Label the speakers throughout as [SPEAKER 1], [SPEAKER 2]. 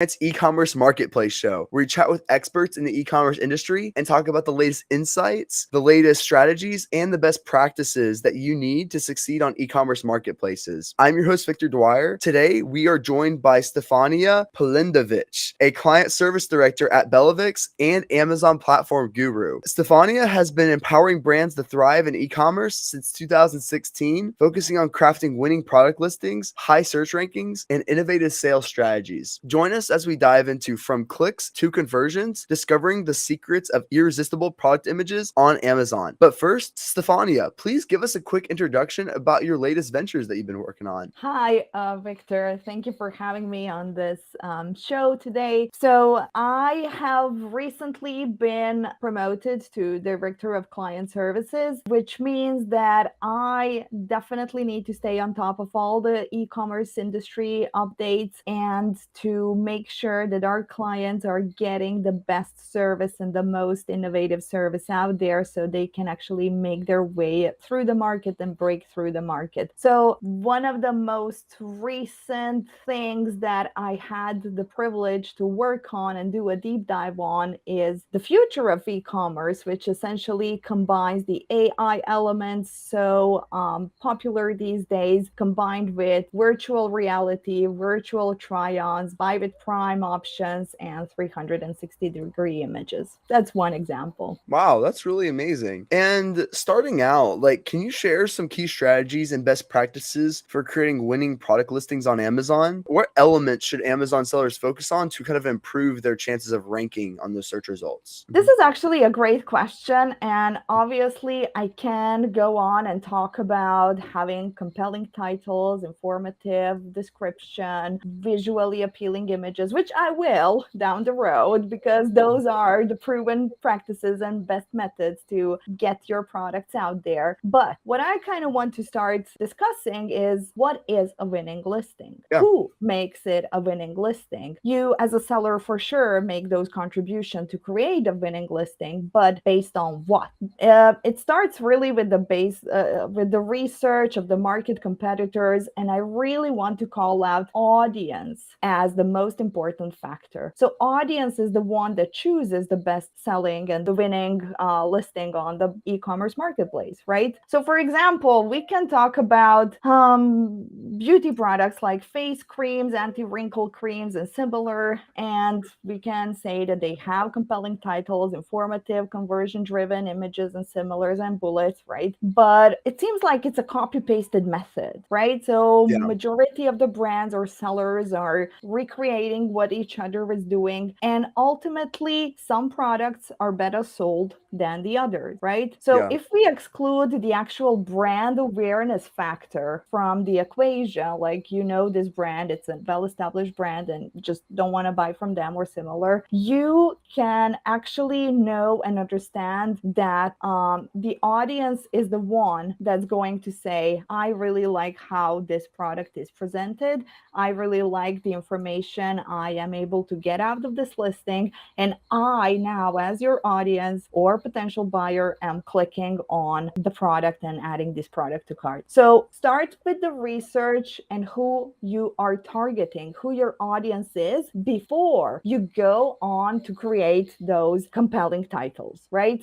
[SPEAKER 1] It's e-commerce marketplace show where we chat with experts in the e-commerce industry and talk about the latest insights, the latest strategies, and the best practices that you need to succeed on e-commerce marketplaces. I'm your host, Victor Dwyer. Today, we are joined by Stefania Polindovic, a client service director at Belovix and Amazon platform guru. Stefania has been empowering brands to thrive in e-commerce since 2016, focusing on crafting winning product listings, high search rankings, and innovative sales strategies. Join us as we dive into from clicks to conversions, discovering the secrets of irresistible product images on Amazon. But first, Stefania, please give us a quick introduction about your latest ventures that you've been working on.
[SPEAKER 2] Hi, Victor. Thank you for having me on this show today. So, I have recently been promoted to Director of Client Services, which means that I definitely need to stay on top of all the e commerce industry updates and to make sure that our clients are getting the best service and the most innovative service out there so they can actually make their way through the market and break through the market. So, one of the most recent things that I had the privilege to work on and do a deep dive on is the future of e-commerce, which essentially combines the AI elements so popular these days, combined with virtual reality, virtual try-ons, buy with Prime options, and 360-degree images. That's one example.
[SPEAKER 1] Wow, that's really amazing. And starting out, can you share some key strategies and best practices for creating winning product listings on Amazon? What elements should Amazon sellers focus on to kind of improve their chances of ranking on those search results?
[SPEAKER 2] This is actually a great question. And obviously, I can go on and talk about having compelling titles, informative description, visually appealing images, which I will down the road because those are the proven practices and best methods to get your products out there. But what I kind of want to start discussing is what is a winning listing?
[SPEAKER 1] Yeah.
[SPEAKER 2] Who makes it a winning listing? You, as a seller, for sure, make those contributions to create a winning listing, but based on what? It starts really with with the research of the market competitors, and I really want to call out audience as the most important factor. So audience is the one that chooses the best selling and the winning listing on the e-commerce marketplace, right? So for example, we can talk about beauty products like face creams, anti-wrinkle creams, and similar, and we can say that they have compelling titles, informative, conversion-driven images and similars and bullets, right? But it seems like it's a copy-pasted method, right? So
[SPEAKER 1] Yeah.
[SPEAKER 2] majority of the brands or sellers are recreating what each other is doing, and ultimately some products are better sold than the others, right? So
[SPEAKER 1] Yeah.
[SPEAKER 2] if we exclude the actual brand awareness factor from the equation, like this brand, it's a well-established brand and just don't want to buy from them or similar, you can actually know and understand that the audience is the one that's going to say, I really like how this product is presented. I really like the information I am able to get out of this listing. And I now, as your audience or potential buyer, am clicking on the product and adding this product to cart. So start with the research and who you are targeting, who your audience is before you go on to create those compelling titles, right?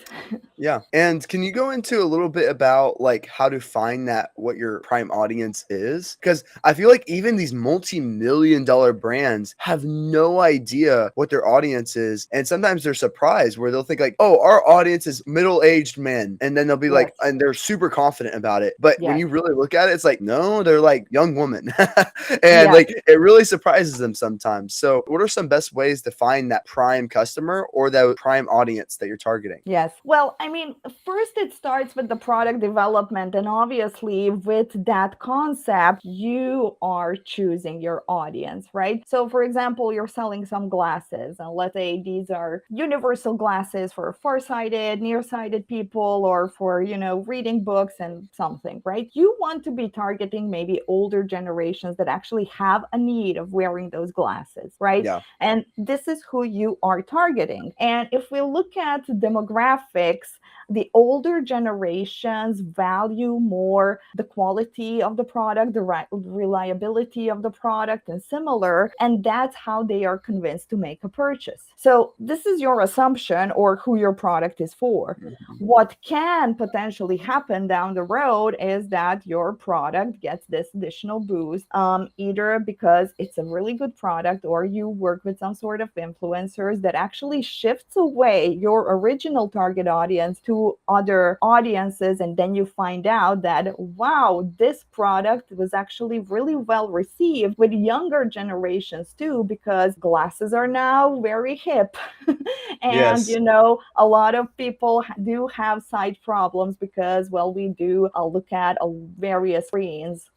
[SPEAKER 1] Yeah. And can you go into a little bit about how to find that what your prime audience is? Because I feel like even these multi-million dollar brands have no idea what their audience is. And sometimes they're surprised where they'll think oh, our audience is middle-aged men. And then they'll be
[SPEAKER 2] Yes.
[SPEAKER 1] and they're super confident about it. But when
[SPEAKER 2] Yes.
[SPEAKER 1] you really look at it, it's no, they're young women. And
[SPEAKER 2] Yes.
[SPEAKER 1] it really surprises them sometimes. So what are some best ways to find that prime customer or that prime audience that you're targeting?
[SPEAKER 2] Yes. Well, I mean, first it starts with the product development. And obviously, with that concept, you are choosing your audience, right? So, for example, you're selling some glasses, and let's say these are universal glasses for farsighted, nearsighted people, or for, reading books and something, right? You want to be targeting maybe older generations that actually have a need of wearing those glasses, right?
[SPEAKER 1] Yeah.
[SPEAKER 2] And this is who you are targeting. And if we look at demographics, the older generations value more the quality of the product, the reliability of the product, and similar. And that that's how they are convinced to make a purchase. So this is your assumption or who your product is for.
[SPEAKER 1] Mhm.
[SPEAKER 2] What can potentially happen down the road is that your product gets this additional boost, either because it's a really good product or you work with some sort of influencers that actually shifts away your original target audience to other audiences. And then you find out that, wow, this product was actually really well received with younger generations too, because glasses are now very hip. And,
[SPEAKER 1] Yes.
[SPEAKER 2] a lot of people do have sight problems because, well, we do look at various screens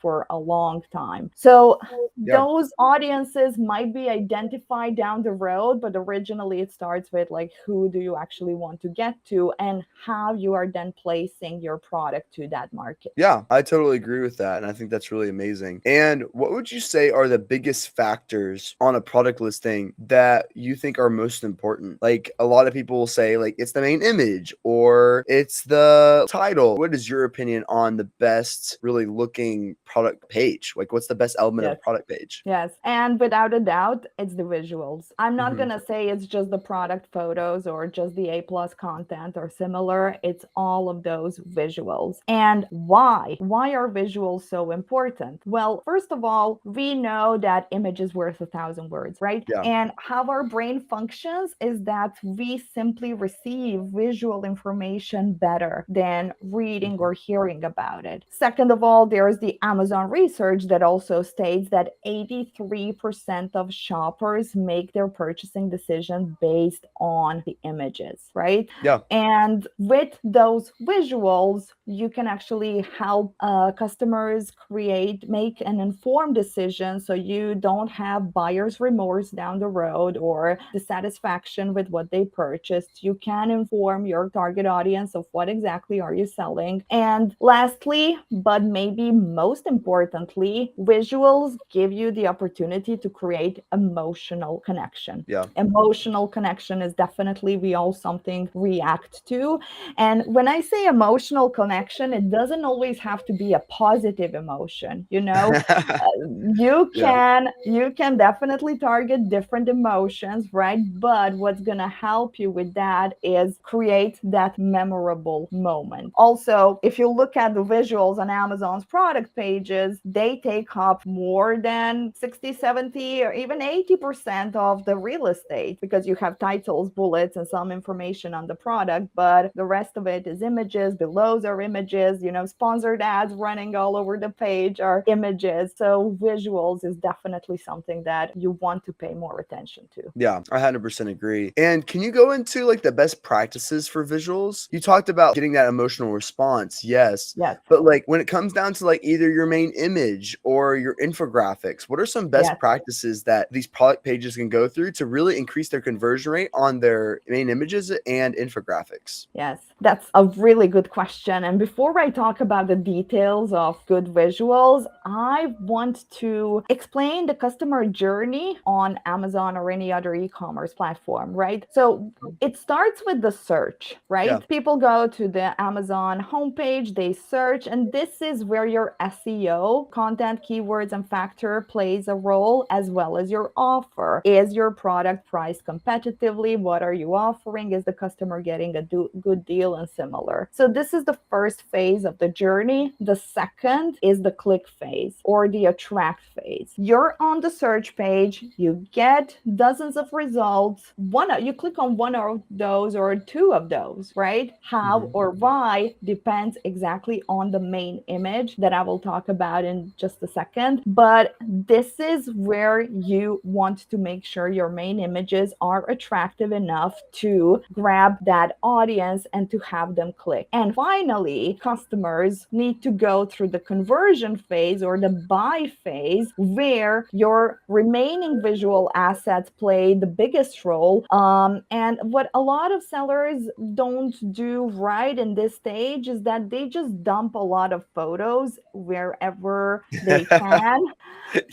[SPEAKER 2] for a long time. So
[SPEAKER 1] Yeah.
[SPEAKER 2] those audiences might be identified down the road, but originally it starts with like, who do you actually want to get to and how you are then placing your product to that market.
[SPEAKER 1] Yeah, I totally agree with that. And I think that's really amazing. And what would you say are the biggest factors on a product listing that you think are most important? Like a lot of people will say, like, it's the main image or it's the title. What is your opinion on the best really looking product page? Like, what's the best element of
[SPEAKER 2] Yes.
[SPEAKER 1] a product page?
[SPEAKER 2] Yes. And without a doubt, it's the visuals. I'm not
[SPEAKER 1] Hmm.
[SPEAKER 2] going to say it's just the product photos or just the A plus content or similar. It's all of those visuals. And why? Why are visuals so important? Well, first of all, we know that image is worth 1,000 words, right?
[SPEAKER 1] Yeah.
[SPEAKER 2] And how our brain functions is that we simply receive visual information better than reading
[SPEAKER 1] Mhm.
[SPEAKER 2] or hearing about it. Second of all, there's the Amazon research that also states that 83% of shoppers make their purchasing decision based on the images, right?
[SPEAKER 1] Yeah.
[SPEAKER 2] And with those visuals, you can actually help customers make an informed decision so you don't have buyer's remorse down the road or dissatisfaction with what they purchased. You can inform your target audience of what exactly are you selling. And lastly, but maybe most importantly, visuals give you the opportunity to create emotional connection.
[SPEAKER 1] Yeah.
[SPEAKER 2] Emotional connection is definitely we all something react to. And when I say emotional connection, it doesn't always have to be a positive emotion.
[SPEAKER 1] Yeah.
[SPEAKER 2] You can definitely target different emotions, right? But what's going to help you with that is create that memorable moment. Also, if you look at the visuals on Amazon's product pages, they take up more than 60, 70, or even 80% of the real estate because you have titles, bullets, and some information on the product, but the rest of it is images. Below are images, sponsored ads running all over the page are images. So visuals is definitely something that you want to pay more attention to.
[SPEAKER 1] Yeah, I 100% agree. And can you go into like the best practices for visuals? You talked about getting that emotional response, yes.
[SPEAKER 2] Yes.
[SPEAKER 1] But like when it comes down to like either your main image or your infographics, what are some best
[SPEAKER 2] Yes.
[SPEAKER 1] practices that these product pages can go through to really increase their conversion rate on their main images and infographics?
[SPEAKER 2] Yes, that's a really good question. And before I talk about the details of good visuals, I want to explain the customer journey on Amazon or any other e-commerce platform, right? So it starts with the search,
[SPEAKER 1] Yeah.
[SPEAKER 2] right? People go to the Amazon homepage, they search, and this is where your SEO, content, keywords, and factor plays a role, as well as your offer. Is your product priced competitively? What are you offering? Is the customer getting a good deal and similar? So this is the first phase of the journey. The second is the click phase or the attract phase. You're on the search page, you get dozens of results. You click on one of those or two of those, right? How
[SPEAKER 1] Mhm.
[SPEAKER 2] or why depends exactly on the main image that I will talk about in just a second. But this is where you want to make sure your main images are attractive enough to grab that audience and to have them click. And finally, customers need to go through the conversion phase or the buy phase where your remaining visual assets play the biggest role. And what a lot of sellers don't do right in this stage is that they just dump a lot of photos use wherever they can,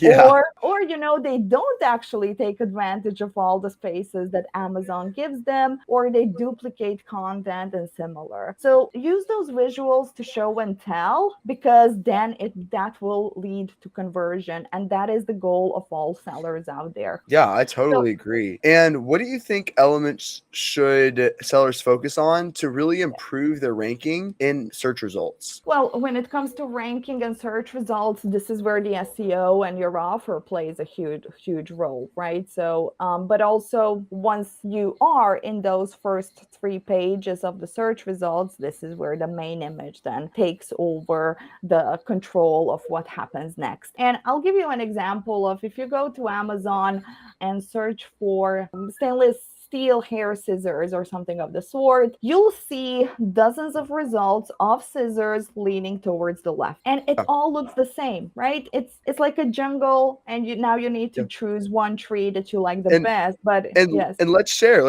[SPEAKER 1] Yeah.
[SPEAKER 2] or they don't actually take advantage of all the spaces that Amazon gives them, or they duplicate content and similar. So use those visuals to show and tell, because then that will lead to conversion, and that is the goal of all sellers out there.
[SPEAKER 1] Yeah, I
[SPEAKER 2] So
[SPEAKER 1] totally agree. And what do you think elements should sellers focus on to really improve their ranking in search results?
[SPEAKER 2] well, when it comes to ranking and search results, this is where the SEO and your offer plays a huge role, right? So, but also once you are in those first 3 pages of the search results, this is where the main image then takes over the control of what happens next. And I'll give you an example of, if you go to Amazon and search for stainless steel hair scissors or something of the sort, you'll see dozens of results of scissors leaning towards the left. And it
[SPEAKER 1] Yeah.
[SPEAKER 2] all looks the same, right? It's like a jungle, and now you need to
[SPEAKER 1] Yeah.
[SPEAKER 2] choose one tree that you like the
[SPEAKER 1] And
[SPEAKER 2] best. But
[SPEAKER 1] and
[SPEAKER 2] yes,
[SPEAKER 1] and let's share.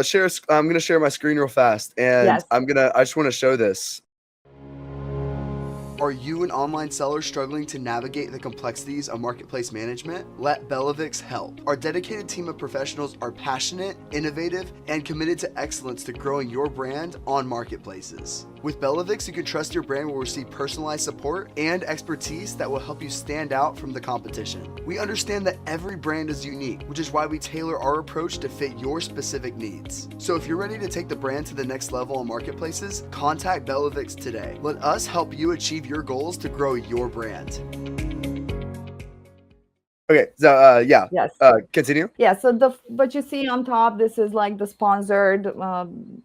[SPEAKER 1] I'm gonna share my screen real fast, and
[SPEAKER 2] yes.
[SPEAKER 1] I just want to show this. Are you an online seller struggling to navigate the complexities of marketplace management? Let Bellavix help. Our dedicated team of professionals are passionate, innovative, and committed to excellence to growing your brand on marketplaces. With Bellavix, you can trust your brand will receive personalized support and expertise that will help you stand out from the competition. We understand that every brand is unique, which is why we tailor our approach to fit your specific needs. So if you're ready to take the brand to the next level on marketplaces, contact Bellavix today. Let us help you achieve your goals to grow your brand. Okay, so yeah,
[SPEAKER 2] Yes.
[SPEAKER 1] continue.
[SPEAKER 2] Yeah, so what you see on top, this is like the sponsored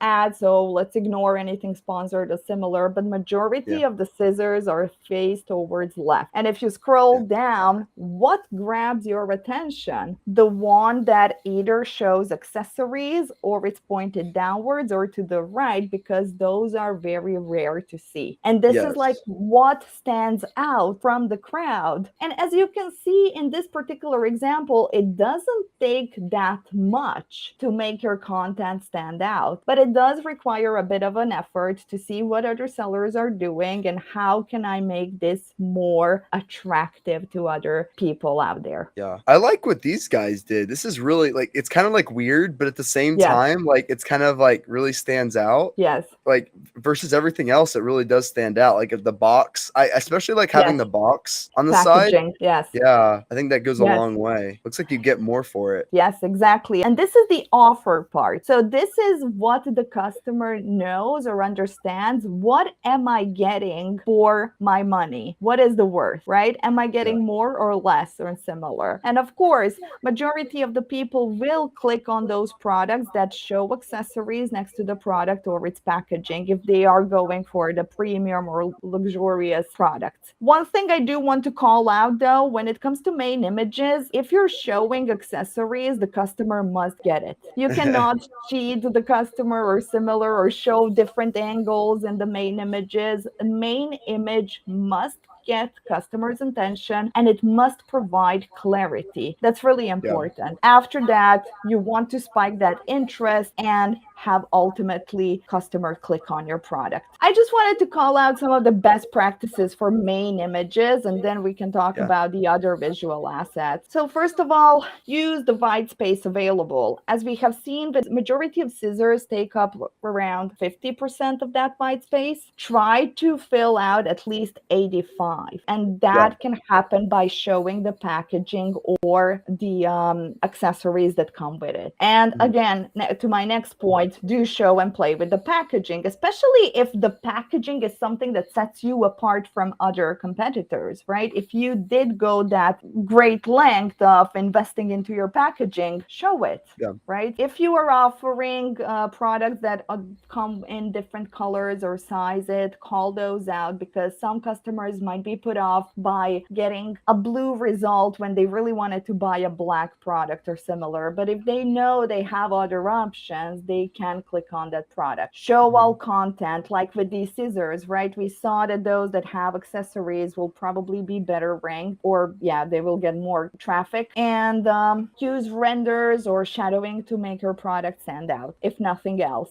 [SPEAKER 2] ad. So let's ignore anything sponsored or similar. But
[SPEAKER 1] Yeah,
[SPEAKER 2] majority of the scissors are faced towards left. And if you scroll
[SPEAKER 1] yeah,
[SPEAKER 2] down, what grabs your attention? The one that either shows accessories, or it's pointed downwards or to the right, because those are very rare to see. And this is like
[SPEAKER 1] yes,
[SPEAKER 2] what stands out from the crowd. And as you can see in this particular example, it doesn't take that much to make your content stand out, but it does require a bit of an effort to see what other sellers are doing and how can I make this more attractive to other people out there.
[SPEAKER 1] yeah. I like what these guys did. This is really like, it's kind of like weird, but at the same
[SPEAKER 2] Yes,
[SPEAKER 1] time, like it's kind of like really stands out.
[SPEAKER 2] yes,
[SPEAKER 1] Like versus everything else, it really does stand out. Like the box, I especially like having
[SPEAKER 2] yes.
[SPEAKER 1] the box on the side.
[SPEAKER 2] Packaging, yes.
[SPEAKER 1] Yeah, I think that goes a
[SPEAKER 2] Yes.
[SPEAKER 1] long way. Looks like you get more for it.
[SPEAKER 2] Yes, exactly. And this is the offer part. So this is what the customer knows or understands. What am I getting for my money? What is the worth, right? Am I
[SPEAKER 1] Yeah,
[SPEAKER 2] getting more or less or similar? And of course, majority of the people will click on those products that show accessories next to the product or its packaging if they are going for the premium or luxurious products. One thing I do want to call out though, when it comes to main images, if you're showing accessories, the customer must get it. You cannot cheat the customer or similar or show different angles in the main images. A main image must get customers' attention, and it must provide clarity. That's really
[SPEAKER 1] yeah,
[SPEAKER 2] important. After that, you want to spike that interest and have ultimately customer click on your product. I just wanted to call out some of the best practices for main images, and then we can talk
[SPEAKER 1] yeah,
[SPEAKER 2] about the other visual assets. So first of all, use the white space available. As we have seen, the majority of scissors take up around 50% of that white space. Try to fill out at least 85, and
[SPEAKER 1] yeah.
[SPEAKER 2] that can happen by showing the packaging or the accessories that come with it. And
[SPEAKER 1] Mhm.
[SPEAKER 2] again, to my next point, do show and play with the packaging, especially if the packaging is something that sets you apart from other competitors, right? If you did go that great length of investing into your packaging, show it.
[SPEAKER 1] Yeah,
[SPEAKER 2] Right? If you are offering products that come in different colors or sizes, call those out, because some customers might be put off by getting a blue result when they really wanted to buy a black product or similar. But if they know they have other options, they can click on that product. Show all
[SPEAKER 1] Mhm.
[SPEAKER 2] content, like with these scissors, right? We saw that those that have accessories will probably be better ranked, or yeah, they will get more traffic. And use renders or shadowing to make your product stand out. If nothing else,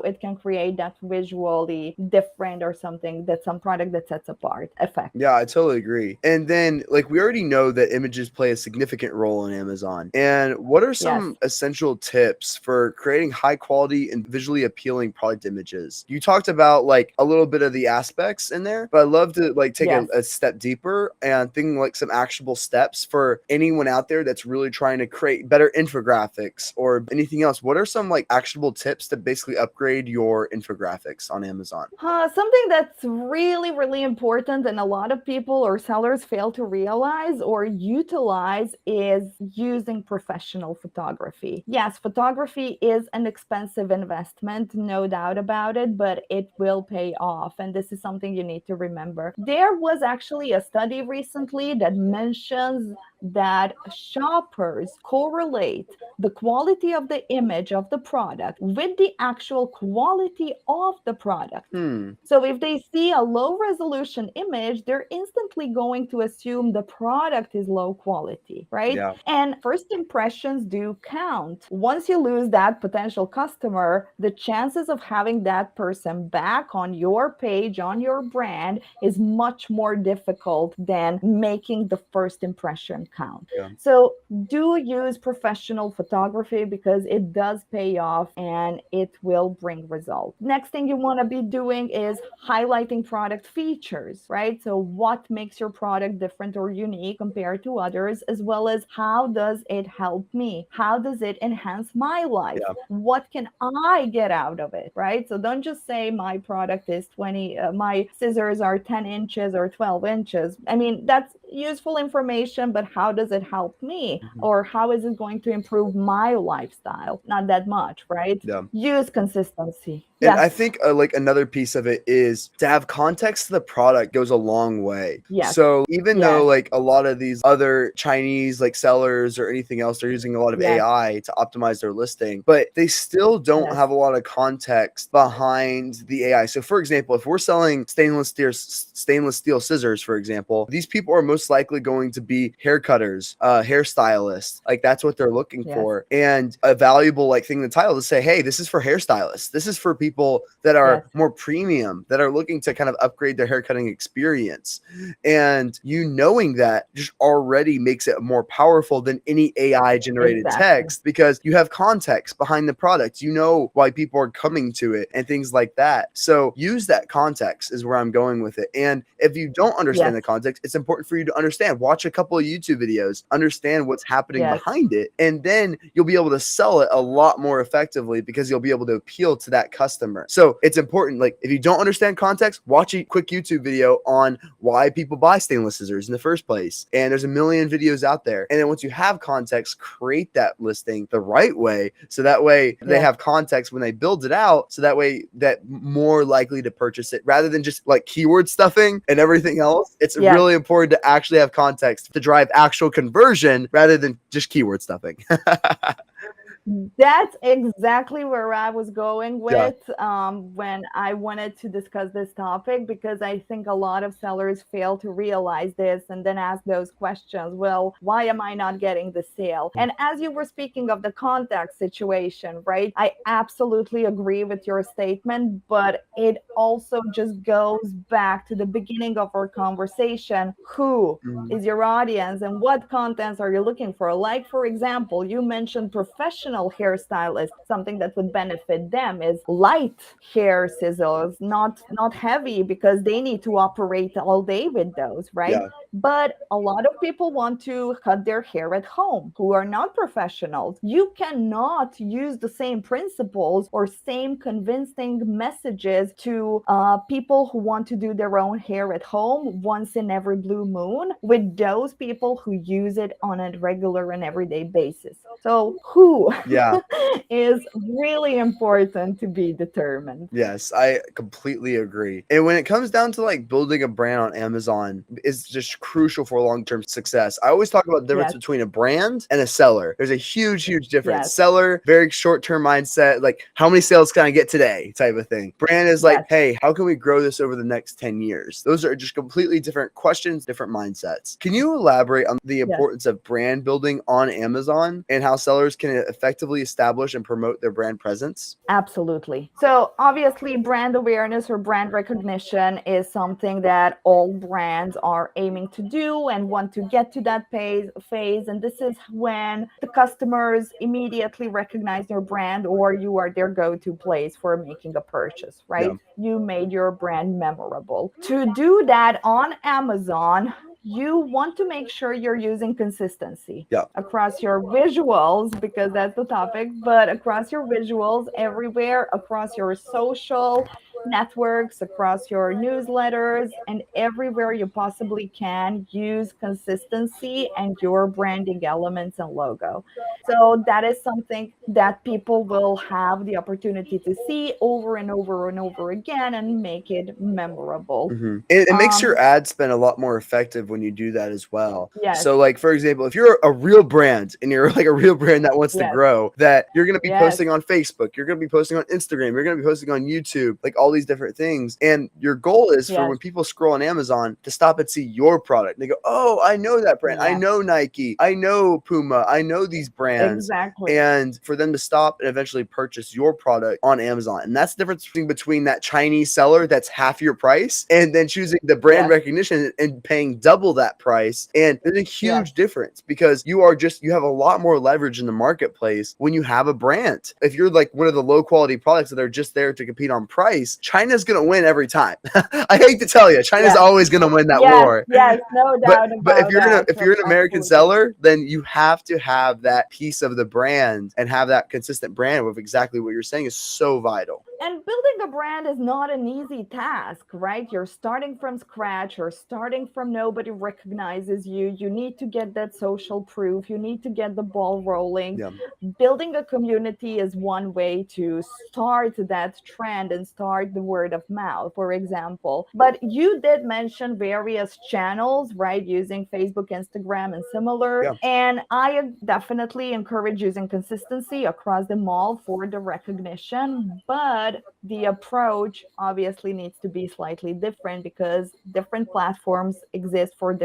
[SPEAKER 2] it can create that visually different or something, that some product that sets apart effect.
[SPEAKER 1] Yeah, I totally agree. And then, like, we already know that images play a significant role in Amazon. And what are
[SPEAKER 2] Yes.
[SPEAKER 1] some essential tips for creating high quality and visually appealing product images? You talked about like a little bit of the aspects in there, but I'd love to like take
[SPEAKER 2] Yes.
[SPEAKER 1] a step deeper and thinking like some actionable steps for anyone out there that's really trying to create better infographics or anything else. What are some like actionable tips to basically upgrade your infographics on Amazon?
[SPEAKER 2] Something that's really, really important and a lot of people or sellers fail to realize or utilize is using professional photography. Yes, photography is an expensive investment, no doubt about it, but it will pay off. And this is something you need to remember. There was actually a study recently that mentions that shoppers correlate the quality of the image of the product with the actual quality of the product.
[SPEAKER 1] Hmm.
[SPEAKER 2] So if they see a low resolution image, they're instantly going to assume the product is low quality, right?
[SPEAKER 1] Yeah.
[SPEAKER 2] And first impressions do count. Once you lose that potential customer, the chances of having that person back on your page, on your brand, is much more difficult than making the first impression count.
[SPEAKER 1] Yeah.
[SPEAKER 2] So do use professional photography because it does pay off and it will bring results. Next thing you want to be doing is highlighting product features, right? So what makes your product different or unique compared to others, as well as how does it help me? How does it enhance my life?
[SPEAKER 1] Yeah.
[SPEAKER 2] What can I get out of it, right? So don't just say my product is 20, my scissors are 10 inches or 12 inches. I mean, that's useful information, but how does it help me?
[SPEAKER 1] Mhm.
[SPEAKER 2] Or how is it going to improve my lifestyle? Not that much, right?
[SPEAKER 1] Yeah.
[SPEAKER 2] Use consistency.
[SPEAKER 1] And I
[SPEAKER 2] Yes.
[SPEAKER 1] think like another piece of it is to have context to the product goes a long way.
[SPEAKER 2] Yes.
[SPEAKER 1] So even though
[SPEAKER 2] Yes.
[SPEAKER 1] like a lot of these other Chinese like sellers or anything else, they're using a lot of
[SPEAKER 2] Yes.
[SPEAKER 1] AI to optimize their listing, but they still don't
[SPEAKER 2] Yes.
[SPEAKER 1] have a lot of context behind the AI. So for example, if we're selling stainless steel scissors, for example, these people are most likely going to be hair cutters, hairstylists. Like that's what they're looking
[SPEAKER 2] Yes.
[SPEAKER 1] for. And a valuable like thing in the title to say, hey, this is for hairstylists. This is for people that are
[SPEAKER 2] Yes.
[SPEAKER 1] more premium, that are looking to kind of upgrade their haircutting experience. And you knowing that just already makes it more powerful than any AI generated
[SPEAKER 2] Exactly.
[SPEAKER 1] text because you have context behind the product. You know why people are coming to it and things like that. So use that context is where I'm going with it. And if you don't understand
[SPEAKER 2] Yes.
[SPEAKER 1] the context, it's important for you to understand. Watch a couple of YouTube videos, understand what's happening
[SPEAKER 2] Yes.
[SPEAKER 1] behind it, and then you'll be able to sell it a lot more effectively because you'll be able to appeal to that customer. So it's important. Like if you don't understand context, watch a quick YouTube video on why people buy stainless scissors in the first place. And there's a million videos out there. And then once you have context, create that listing the right way. So that way they
[SPEAKER 2] Yes.
[SPEAKER 1] have context when they build it out. So that way that more likely to purchase it rather than just like keyword stuffing and everything else. It's
[SPEAKER 2] Yes.
[SPEAKER 1] really important to actually have context to drive actual conversion rather than just keyword stuffing.
[SPEAKER 2] That's exactly where I was going
[SPEAKER 1] Yeah.
[SPEAKER 2] with when I wanted to discuss this topic, because I think a lot of sellers fail to realize this and then ask those questions. Well, why am I not getting the sale? And as you were speaking of the contact situation, right? I absolutely agree with your statement, but it also just goes back to the beginning of our conversation. Who
[SPEAKER 1] Mhm.
[SPEAKER 2] is your audience and what contents are you looking for? Like, for example, you mentioned professional hairstylist. Something that would benefit them is light hair scissors, not heavy, because they need to operate all day with those, right?
[SPEAKER 1] Yeah.
[SPEAKER 2] But a lot of people want to cut their hair at home who are not professionals. You cannot use the same principles or same convincing messages to people who want to do their own hair at home once in every blue moon with those people who use it on a regular and everyday basis. So who
[SPEAKER 1] Yeah.
[SPEAKER 2] is really important to be determined.
[SPEAKER 1] Yes, I completely agree. And when it comes down to like building a brand on Amazon, is just crucial for long-term success. I always talk about the difference
[SPEAKER 2] Yes,
[SPEAKER 1] between a brand and a seller. There's a huge, huge difference.
[SPEAKER 2] yes,
[SPEAKER 1] Seller, very short-term mindset, like how many sales can I get today type of thing. Brand is like,
[SPEAKER 2] yes,
[SPEAKER 1] hey, how can we grow this over the next 10 years? Those are just completely different questions, different mindsets. Can you elaborate on the
[SPEAKER 2] yes.
[SPEAKER 1] importance of brand building on Amazon and how sellers can effectively establish and promote their brand presence?
[SPEAKER 2] Absolutely. So, obviously, brand awareness or brand recognition is something that all brands are aiming to do and want to get to that phase. And this is when the customers immediately recognize your brand, or you are their go to place for making a purchase,
[SPEAKER 1] Yeah.
[SPEAKER 2] right? You made your brand memorable. To do that on Amazon, you want to make sure you're using consistency
[SPEAKER 1] Yeah.
[SPEAKER 2] across your visuals, because that's the topic, but across your visuals everywhere, across your social networks, across your newsletters, and everywhere you possibly can, use consistency and your branding elements and logo. So that is something that people will have the opportunity to see over and over and over again and make it memorable.
[SPEAKER 1] It makes your
[SPEAKER 2] Um,
[SPEAKER 1] ad spend a lot more effective when you do that as well.
[SPEAKER 2] yes,
[SPEAKER 1] So, like for example, if you're a real brand and you're like a real brand that wants to
[SPEAKER 2] yes,
[SPEAKER 1] grow, that you're going to be
[SPEAKER 2] yes,
[SPEAKER 1] posting on Facebook, you're going to be posting on Instagram, you're going to be posting on YouTube, like all these different things. And your goal is for
[SPEAKER 2] yes,
[SPEAKER 1] when people scroll on Amazon to stop and see your product. And they go, "Oh, I know that brand. I
[SPEAKER 2] yes,
[SPEAKER 1] know Nike. I know Puma. I know these brands."
[SPEAKER 2] exactly.
[SPEAKER 1] And for them to stop and eventually purchase your product on Amazon. And that's the difference between that Chinese seller that's half your price and then choosing the brand
[SPEAKER 2] Yes,
[SPEAKER 1] recognition and paying double that price. And there's a
[SPEAKER 2] yes,
[SPEAKER 1] huge difference because you have a lot more leverage in the marketplace when you have a brand. If you're like one of the low quality products that are just there to compete on price, China's going to win every time. I hate to tell you, China's
[SPEAKER 2] yes,
[SPEAKER 1] always going to win that
[SPEAKER 2] yes,
[SPEAKER 1] war.
[SPEAKER 2] yes, no
[SPEAKER 1] But
[SPEAKER 2] doubt
[SPEAKER 1] but
[SPEAKER 2] about that.
[SPEAKER 1] if you're an American
[SPEAKER 2] Absolutely.
[SPEAKER 1] seller, then you have to have that piece of the brand and have that consistent brand with exactly what you're saying is so vital.
[SPEAKER 2] And building a brand is not an easy task, right? You're starting from scratch, you're starting from nobody recognizes you. You need to get that social proof, you need to get the ball rolling.
[SPEAKER 1] Yeah.
[SPEAKER 2] Building a community is one way to start that trend and start the word of mouth, for example. But you did mention various channels, right? Using Facebook, Instagram, and similar.
[SPEAKER 1] Yeah.
[SPEAKER 2] And I definitely encourage using consistency across them all for the recognition. But the approach obviously needs to be slightly different because different platforms exist for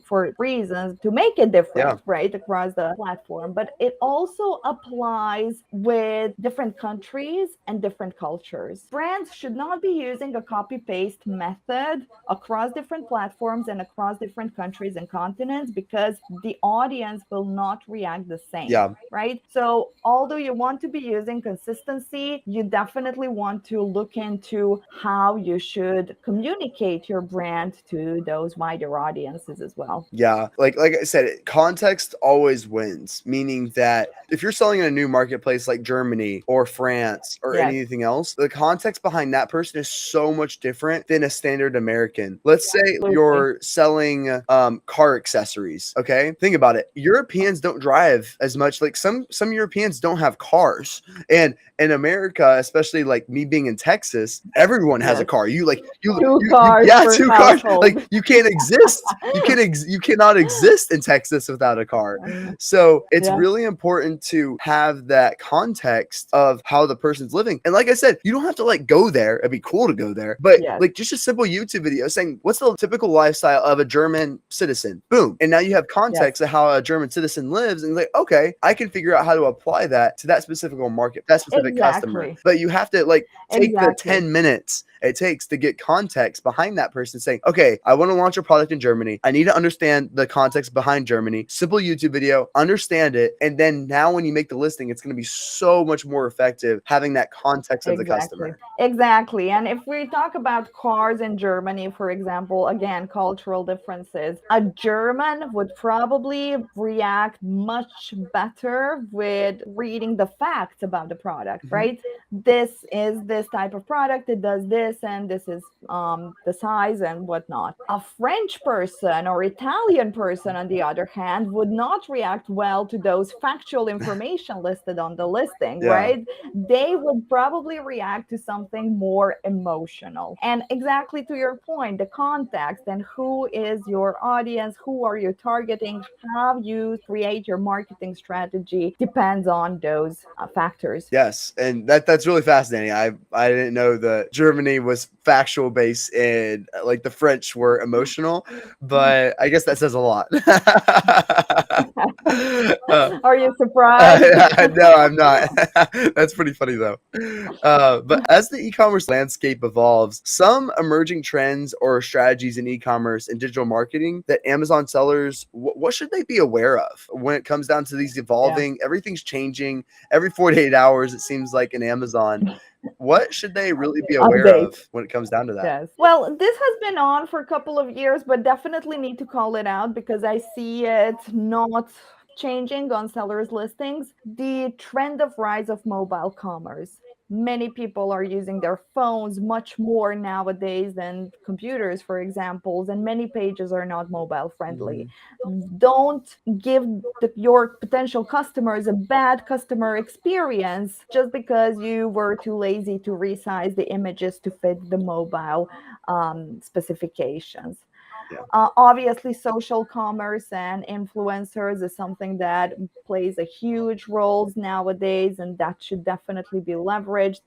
[SPEAKER 2] for reasons to make it
[SPEAKER 1] Yeah.
[SPEAKER 2] different, right, across the platform. But it also applies with different countries and different cultures. Brands should not be using a copy paste method across different platforms and across different countries and continents, because the audience will not react the same,
[SPEAKER 1] Yeah.
[SPEAKER 2] right? So, although you want to be using consistency, you definitely want to look into how you should communicate your brand to those wider audiences as well.
[SPEAKER 1] Yeah, like I said, context always wins, meaning that if you're selling in a new marketplace like Germany or France or
[SPEAKER 2] Yes,
[SPEAKER 1] anything else, the context behind that person is so much different than a standard American. Let's say
[SPEAKER 2] absolutely.
[SPEAKER 1] you're selling car accessories, okay? Think about it. Europeans don't drive as much. Like some Europeans don't have cars. And in America, especially like me being in Texas, everyone has a
[SPEAKER 2] Yes.
[SPEAKER 1] car.
[SPEAKER 2] Two cars
[SPEAKER 1] Yeah,
[SPEAKER 2] per
[SPEAKER 1] two cars.
[SPEAKER 2] household.
[SPEAKER 1] Like you can't exist. You cannot exist in Texas without a car. So it's
[SPEAKER 2] Yeah.
[SPEAKER 1] really important to have that context of how the person's living. And like I said, you don't have to like go there. It'd be cool to go there, but
[SPEAKER 2] Yes.
[SPEAKER 1] like just a simple YouTube video saying what's the typical lifestyle of a German citizen. Boom, and now you have
[SPEAKER 2] Yes.
[SPEAKER 1] context of how a German citizen lives, and like okay, I can figure out how to apply that to that specific market, that specific customer.
[SPEAKER 2] Exactly.
[SPEAKER 1] But you have to like take the
[SPEAKER 2] Exactly.
[SPEAKER 1] 10 minutes it takes to get context behind that person saying, okay, I want to launch a product in Germany. I need to understand the context behind Germany. Simple YouTube video, understand it. And then now when you make the listing, it's going to be so much more effective having that context of the
[SPEAKER 2] Exactly.
[SPEAKER 1] customer.
[SPEAKER 2] Exactly. And if we talk about cars in Germany, for example, again, cultural differences, a German would probably react much better with reading the facts about the product,
[SPEAKER 1] Mhm.
[SPEAKER 2] right? This is this type of product, it does this, and this is the size and whatnot. A French person or Italian person, on the other hand, would not react well to those factual information listed on the listing,
[SPEAKER 1] Yeah.
[SPEAKER 2] right? They would probably react to something more emotional. And exactly to your point, the context and who is your audience, who are you targeting, how you create your marketing strategy depends on those factors.
[SPEAKER 1] Yes, and that's really fascinating. I didn't know that Germany was factual based and like the French were emotional, but I guess that says a lot. uh,
[SPEAKER 2] Are you surprised?
[SPEAKER 1] no, I'm not. That's pretty funny though. But as the e-commerce landscape evolves, some emerging trends or strategies in e-commerce and digital marketing that Amazon sellers, what should they be aware of when it comes down to these
[SPEAKER 2] Yeah.
[SPEAKER 1] evolving? Everything's changing every 48 hours. It seems like in Amazon. What should they really be aware
[SPEAKER 2] Update.
[SPEAKER 1] of when it comes down to that?
[SPEAKER 2] Yes. Well, this has been on for a couple of years, but definitely need to call it out because I see it not changing on sellers' listings. The trend of rise of mobile commerce. Many people are using their phones much more nowadays than computers, for example, and many pages are not mobile friendly. Don't give your potential customers a bad customer experience just because you were too lazy to resize the images to fit the mobile specifications.
[SPEAKER 1] Yeah.
[SPEAKER 2] Obviously, social commerce and influencers is something that plays a huge role nowadays, and that should definitely be leveraged.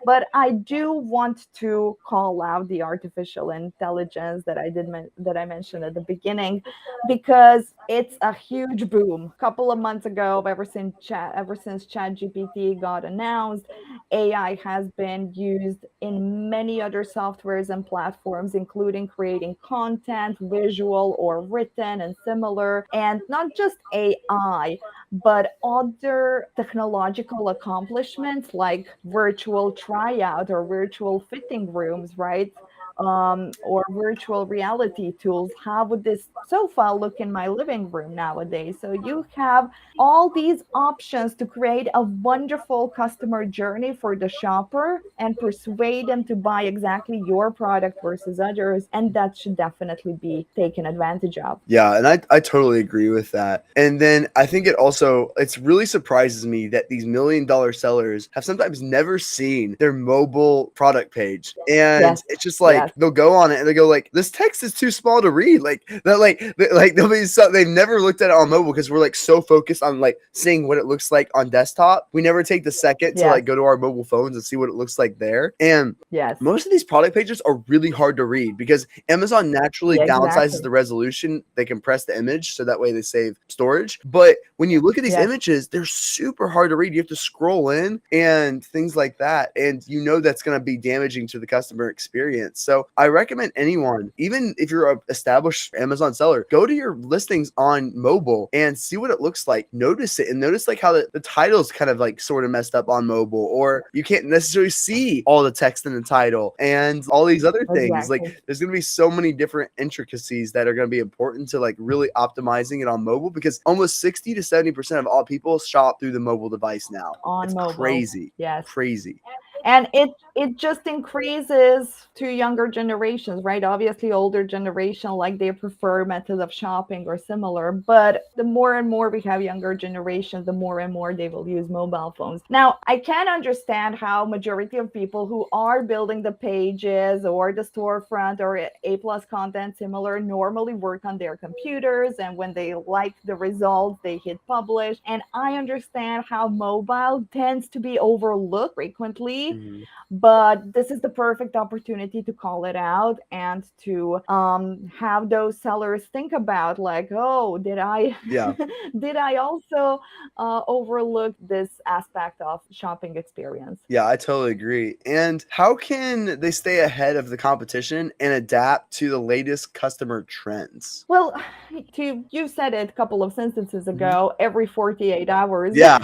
[SPEAKER 2] But I do want to call out the artificial intelligence that I mentioned at the beginning, because it's a huge boom. A couple of months ago, ever since ChatGPT got announced, AI has been used in many other softwares and platforms, including creating content, visual or written, and similar. And not just AI, but other technological accomplishments like virtual tryout or virtual fitting rooms, right? Or virtual reality tools. How would this sofa look in my living room nowadays? So you have all these options to create a wonderful customer journey for the shopper and persuade them to buy exactly your product versus others. And that should definitely be taken advantage of.
[SPEAKER 1] Yeah, and I totally agree with that. And then I think it's really surprises me that these $1 million sellers have sometimes never seen their mobile product page. And
[SPEAKER 2] Yes,
[SPEAKER 1] it's just
[SPEAKER 2] yes,
[SPEAKER 1] like they'll go on it and they go like, this text is too small to read. Like that, like they'll be so they've never looked at it on mobile because we're like so focused on like seeing what it looks like on desktop. We never take the second to
[SPEAKER 2] yes,
[SPEAKER 1] like go to our mobile phones and see what it looks like there. And
[SPEAKER 2] yes.
[SPEAKER 1] most of these product pages are really hard to read because Amazon naturally
[SPEAKER 2] Yeah,
[SPEAKER 1] downsizes
[SPEAKER 2] exactly.
[SPEAKER 1] the resolution. They compress the image so that way they save storage. But when you look at these
[SPEAKER 2] Yes.
[SPEAKER 1] images, they're super hard to read. You have to scroll in and things like that. And you know that's going to be damaging to the customer experience. So I recommend anyone, even if you're an established Amazon seller, go to your listings on mobile and see what it looks like. Notice it and notice like how the title's kind of like sort of messed up on mobile, or you can't necessarily see all the text in the title and all these other things. Like
[SPEAKER 2] Exactly.
[SPEAKER 1] there's going to be so many different intricacies that are going to be important to like really optimizing it on mobile because almost 60 to 70% of all people shop through the mobile device now.
[SPEAKER 2] On
[SPEAKER 1] It's
[SPEAKER 2] mobile.
[SPEAKER 1] crazy.
[SPEAKER 2] Yes.
[SPEAKER 1] Crazy.
[SPEAKER 2] And it just increases to younger generations, right? Obviously older generation, like they prefer methods of shopping or similar, but the more and more we have younger generations, the more and more they will use mobile phones. Now I can understand how majority of people who are building the pages or the storefront or A plus content similar normally work on their computers, and when they like the results they hit publish. And I understand how mobile tends to be overlooked frequently,
[SPEAKER 1] Mhm.
[SPEAKER 2] but this is the perfect opportunity to call it out and to have those sellers think about like, oh, did I
[SPEAKER 1] Yeah.
[SPEAKER 2] did I also overlook this aspect of shopping experience?
[SPEAKER 1] Yeah, I totally agree. And how can they stay ahead of the competition and adapt to the latest customer trends?
[SPEAKER 2] Well, you said it a couple of sentences
[SPEAKER 1] Mhm.
[SPEAKER 2] ago, every 48 hours
[SPEAKER 1] Yeah,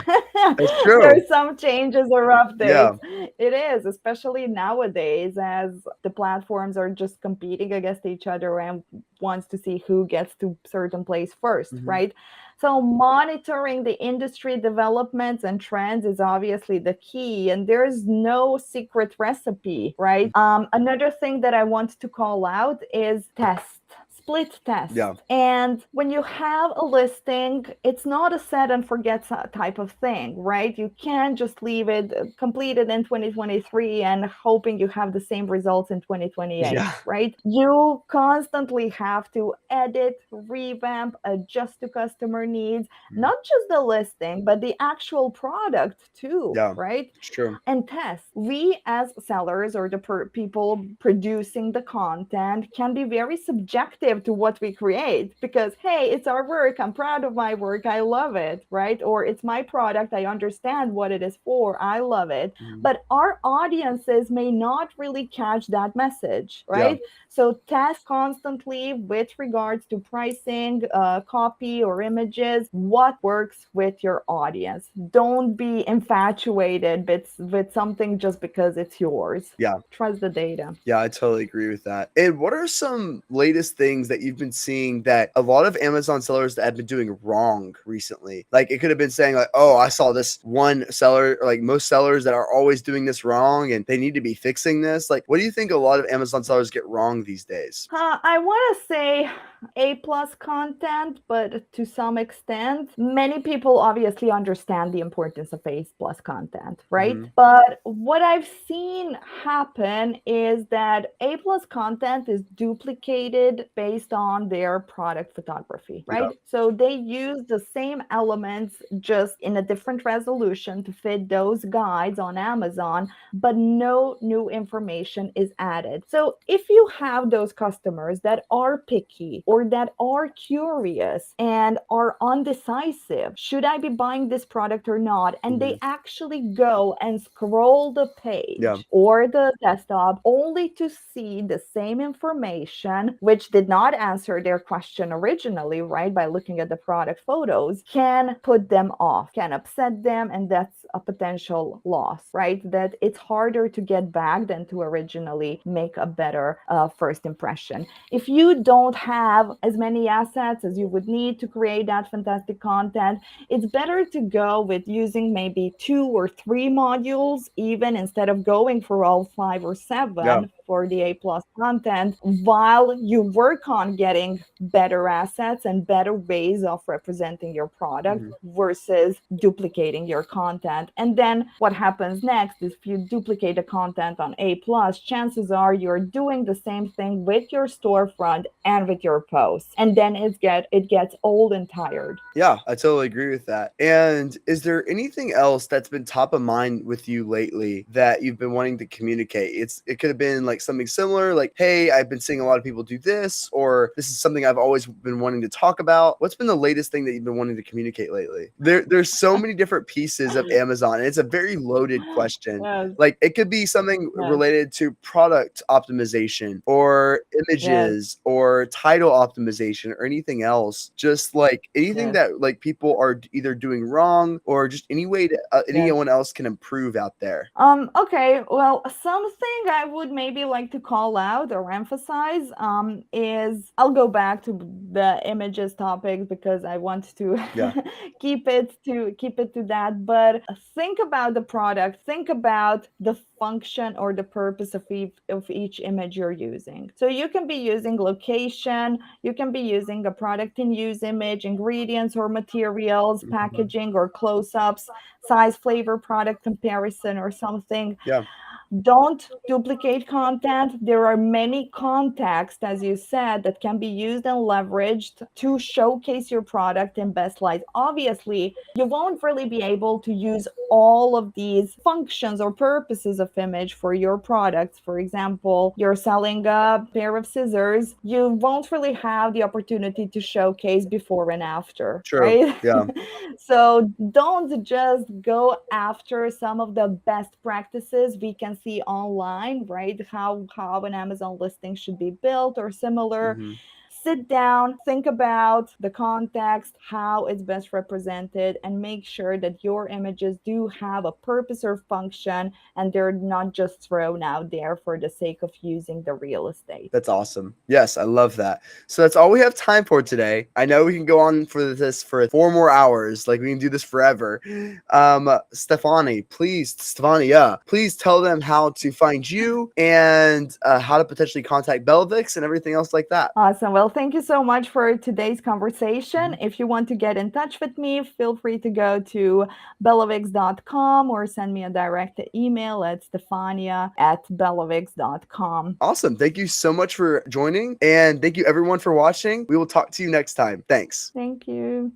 [SPEAKER 1] that's true.
[SPEAKER 2] there's some changes or
[SPEAKER 1] Yeah.
[SPEAKER 2] updates. It is, especially nowadays, as the platforms are just competing against each other and wants to see who gets to certain place first,
[SPEAKER 1] Hmm.
[SPEAKER 2] right? So monitoring the industry developments and trends is obviously the key, and there's no secret recipe, right? Another thing that I want to call out is test. Split test.
[SPEAKER 1] Yeah.
[SPEAKER 2] And when you have a listing, it's not a set and forget type of thing, right? You can't just leave it completed in 2023 and hoping you have the same results in 2028,
[SPEAKER 1] Yeah.
[SPEAKER 2] right? You constantly have to edit, revamp, adjust to customer needs,
[SPEAKER 1] Mhm.
[SPEAKER 2] not just the listing, but the actual product too,
[SPEAKER 1] Yeah.
[SPEAKER 2] right?
[SPEAKER 1] It's true.
[SPEAKER 2] And test. We, as sellers or the people producing the content, can be very subjective to what we create because, hey, it's our work. I'm proud of my work. I love it, right? Or it's my product. I understand what it is for. I love it.
[SPEAKER 1] Mhm.
[SPEAKER 2] But our audiences may not really catch that message,
[SPEAKER 1] Yeah.
[SPEAKER 2] right? So test constantly with regards to pricing, copy, or images, what works with your audience. Don't be infatuated with something just because it's yours.
[SPEAKER 1] Yeah.
[SPEAKER 2] Trust the data.
[SPEAKER 1] Yeah, I totally agree with that. And what are some latest things that you've been seeing that a lot of Amazon sellers that have been doing wrong recently? Like it could have been saying like, "Oh, I saw this one seller, or like most sellers that are always doing this wrong and they need to be fixing this." Like, what do you think a lot of Amazon sellers get wrong these days?
[SPEAKER 2] I want to say A plus content, but to some extent, many people obviously understand the importance of A plus content, right?
[SPEAKER 1] Mhm.
[SPEAKER 2] But what I've seen happen is that A plus content is duplicated based on their product photography,
[SPEAKER 1] Yeah.
[SPEAKER 2] right? So they use the same elements just in a different resolution to fit those guides on Amazon, but no new information is added. So if you have those customers that are picky or that are curious and are undecisive, should I be buying this product or not? And
[SPEAKER 1] Mhm.
[SPEAKER 2] they actually go and scroll the
[SPEAKER 1] Yeah.
[SPEAKER 2] page or the desktop only to see the same information, which did not answer their question originally, right? By looking at the product photos, can put them off, can upset them, and that's a potential loss, right? That it's harder to get back than to originally make a better first impression. If you don't have as many assets as you would need to create that fantastic content, it's better to go with using maybe 2 or 3 modules, even instead of going for all 5 or 7
[SPEAKER 1] Yeah.
[SPEAKER 2] for the A plus content, while you work on getting better assets and better ways of representing your product
[SPEAKER 1] Mhm.
[SPEAKER 2] versus duplicating your content. And then what happens next is if you duplicate the content on A plus, chances are you're doing the same thing with your storefront and with your posts. And then it gets old and tired.
[SPEAKER 1] Yeah, I totally agree with that. And is there anything else that's been top of mind with you lately that you've been wanting to communicate? It could have been like something similar, like, "Hey, I've been seeing a lot of people do this," or "This is something I've always been wanting to talk about." What's been the latest thing that you've been wanting to communicate lately? There's so many different pieces of Amazon, and it's a very loaded question.
[SPEAKER 2] Yes,
[SPEAKER 1] Like it could be something
[SPEAKER 2] yes,
[SPEAKER 1] related to product optimization or
[SPEAKER 2] yes,
[SPEAKER 1] images or title optimization or anything else. Just like anything
[SPEAKER 2] yes,
[SPEAKER 1] that like people are either doing wrong or just any way to
[SPEAKER 2] yes.
[SPEAKER 1] anyone else can improve out there.
[SPEAKER 2] Okay, well, something I would maybe like to call out or emphasize is I'll go back to the images topic because I want to
[SPEAKER 1] Yeah.
[SPEAKER 2] keep it to that. But think about the product, think about the function or the purpose of each image you're using. So you can be using location, you can be using a product in use image, ingredients or materials,
[SPEAKER 1] Mhm.
[SPEAKER 2] packaging or close-ups, size, flavor, product comparison, or something.
[SPEAKER 1] Yeah.
[SPEAKER 2] Don't duplicate content. There are many contexts, as you said, that can be used and leveraged to showcase your product in best light. Obviously, you won't really be able to use all of these functions or purposes of image for your products. For example, you're selling a pair of scissors, you won't really have the opportunity to showcase before and after,
[SPEAKER 1] True.
[SPEAKER 2] right?
[SPEAKER 1] Yeah.
[SPEAKER 2] So don't just go after some of the best practices we can see online, right? How an Amazon listing should be built or similar.
[SPEAKER 1] Mhm.
[SPEAKER 2] sit down, think about the context, how it's best represented, and make sure that your images do have a purpose or function and they're not just thrown out there for the sake of using the real estate.
[SPEAKER 1] That's awesome. Yes, I love that. So that's all we have time for today. I know we can go on for this for 4 more hours. Like we can do this forever. Stefania, please tell them how to find you and how to potentially contact Belvix and everything else like that.
[SPEAKER 2] Awesome. Well, thank you so much for today's conversation.
[SPEAKER 1] Mhm.
[SPEAKER 2] If you want to get in touch with me, feel free to go to bellavix.com or send me a direct email at stefania@bellavix.com.
[SPEAKER 1] Awesome. Thank you so much for joining. And thank you everyone for watching. We will talk to you next time. Thanks.
[SPEAKER 2] Thank you.